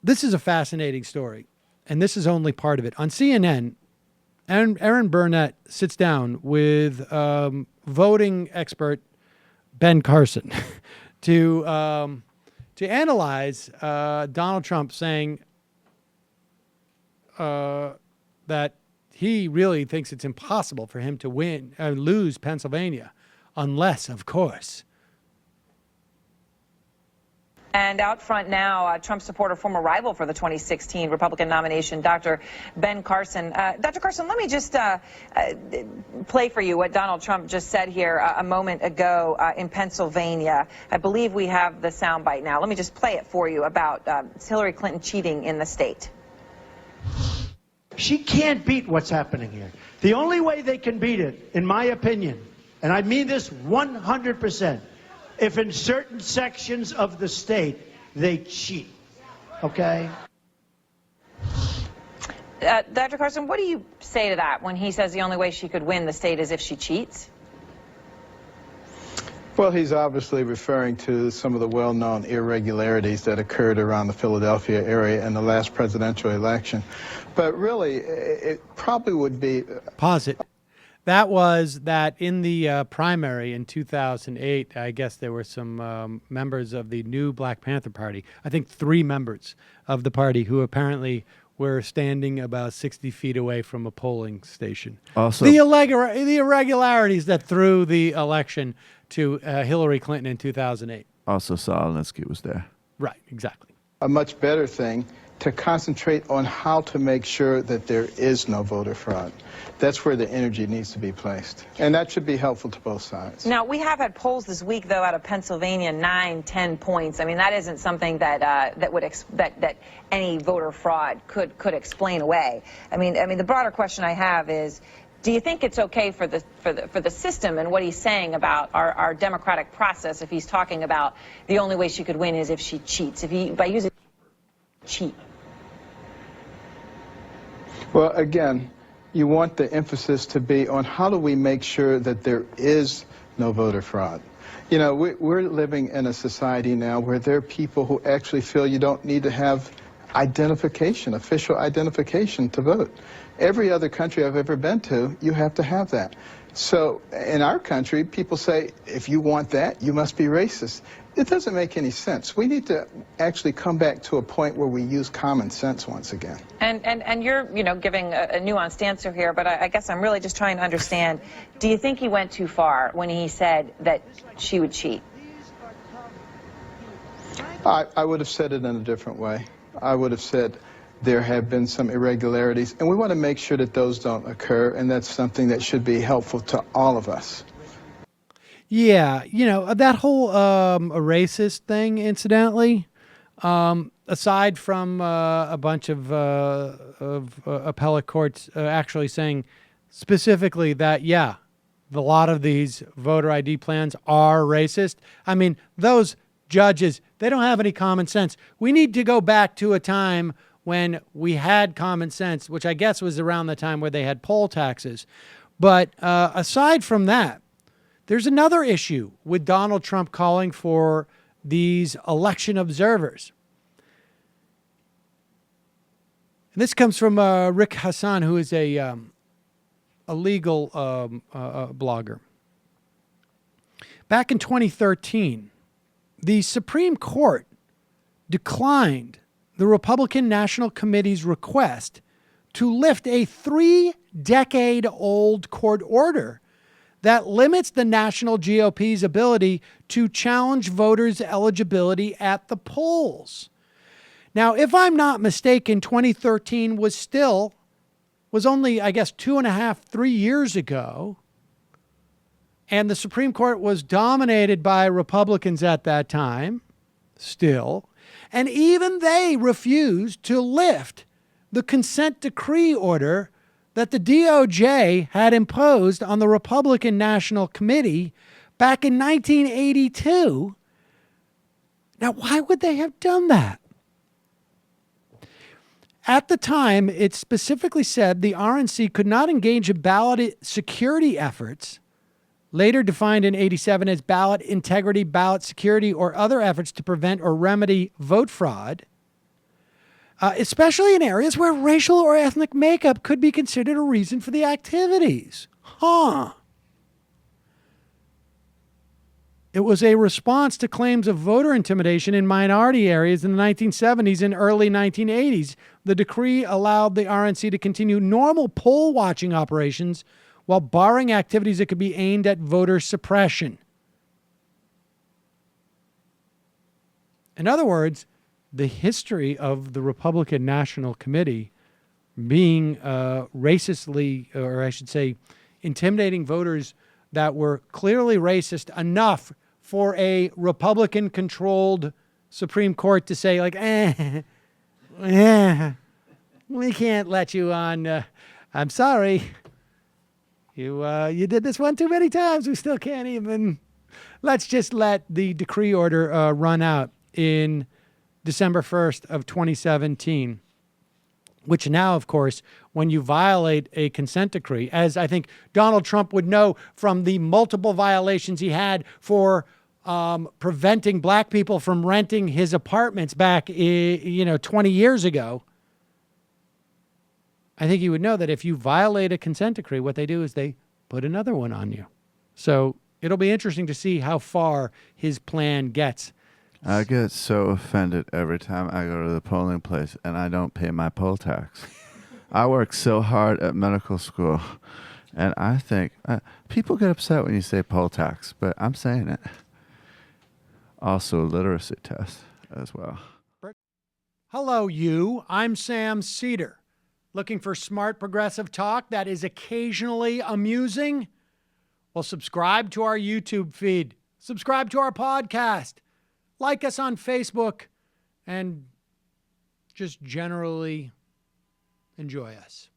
This is a fascinating story, and this is only part of it. On CNN, Erin Burnett sits down with voting expert Ben Carson to analyze Donald Trump saying that he really thinks it's impossible for him to lose Pennsylvania, unless, of course. And out front now, Trump supporter, former rival for the 2016 Republican nomination, Dr. Ben Carson. Dr. Carson, let me just play for you what Donald Trump just said here a moment ago in Pennsylvania. I believe we have the soundbite now. Let me just play it for you about Hillary Clinton cheating in the state. She can't beat what's happening here. The only way they can beat it, in my opinion, and I mean this 100%, if in certain sections of the state they cheat, okay? Dr. Carson, what do you say to that when he says the only way she could win the state is if she cheats? Well, he's obviously referring to some of the well-known irregularities that occurred around the Philadelphia area in the last presidential election. But really, it probably would be... Pause it. That was that in the primary in 2008, I guess there were some members of the new Black Panther Party, I think 3 members of the party who apparently were standing about 60 feet away from a polling station. Also, the irregularities that threw the election to Hillary Clinton in 2008. Also, Saul Alinsky was there. Right, exactly. A much better thing to concentrate on how to make sure that there is no voter fraud. That's where the energy needs to be placed. And that should be helpful to both sides. Now, we have had polls this week, though, out of Pennsylvania, 9, 10 points. I mean, that isn't something that that any voter fraud could explain away. I mean, the broader question I have is, do you think it's okay for the system and what he's saying about our democratic process if he's talking about the only way she could win is if she cheats, by using cheat? Well, again, you want the emphasis to be on how do we make sure that there is no voter fraud. You know, we're living in a society now where there are people who actually feel you don't need to have identification, official identification to vote. Every other country I've ever been to, you have to have that. So in our country, people say, if you want that, you must be racist. It doesn't make any sense. We need to actually come back to a point where we use common sense once again. And you're, giving a nuanced answer here, but I guess I'm really just trying to understand, do you think he went too far when he said that she would cheat? I would have said it in a different way. I would have said there have been some irregularities, and we want to make sure that those don't occur, and that's something that should be helpful to all of us. Yeah, that whole racist thing, incidentally, aside from a bunch of appellate courts actually saying specifically that, yeah, a lot of these voter ID plans are racist. I mean, those judges, they don't have any common sense. We need to go back to a time when we had common sense, which I guess was around the time where they had poll taxes. But aside from that, there's another issue with Donald Trump calling for these election observers. And this comes from Rick Hassan, who is a legal blogger. Back in 2013, the Supreme Court declined the Republican National Committee's request to lift a 3-decade-old court order that limits the national GOP's ability to challenge voters' eligibility at the polls. Now, if I'm not mistaken, 2013 was only, I guess, 2.5, 3 years ago. And the Supreme Court was dominated by Republicans at that time, still. And even they refused to lift the consent decree order that the DOJ had imposed on the Republican National Committee back in 1982. Now, why would they have done that? At the time, it specifically said the RNC could not engage in ballot security efforts later defined in 87 as ballot integrity, ballot security, or other efforts to prevent or remedy vote fraud, especially in areas where racial or ethnic makeup could be considered a reason for the activities. It was a response to claims of voter intimidation in minority areas in the 1970s and early 1980s. The decree allowed the RNC to continue normal poll watching operations while barring activities that could be aimed at voter suppression. In other words, the history of the Republican National Committee being racistly, or I should say, intimidating voters that were clearly racist enough for a Republican-controlled Supreme Court to say, like, we can't let you on. I'm sorry. You did this one too many times. We still can't even. Let's just let the decree order run out in December 1st of 2017, which now, of course, when you violate a consent decree, as I think Donald Trump would know from the multiple violations he had for preventing black people from renting his apartments back, 20 years ago, I think he would know that if you violate a consent decree, what they do is they put another one on you. So it'll be interesting to see how far his plan gets. I get so offended every time I go to the polling place and I don't pay my poll tax. I work so hard at medical school, and I think people get upset when you say poll tax, but I'm saying it. Also, literacy test as well. Hello, you. I'm Sam Seder. Looking for smart progressive talk that is occasionally amusing? Well, subscribe to our YouTube feed. Subscribe to our podcast. Like us on Facebook. And just generally enjoy us.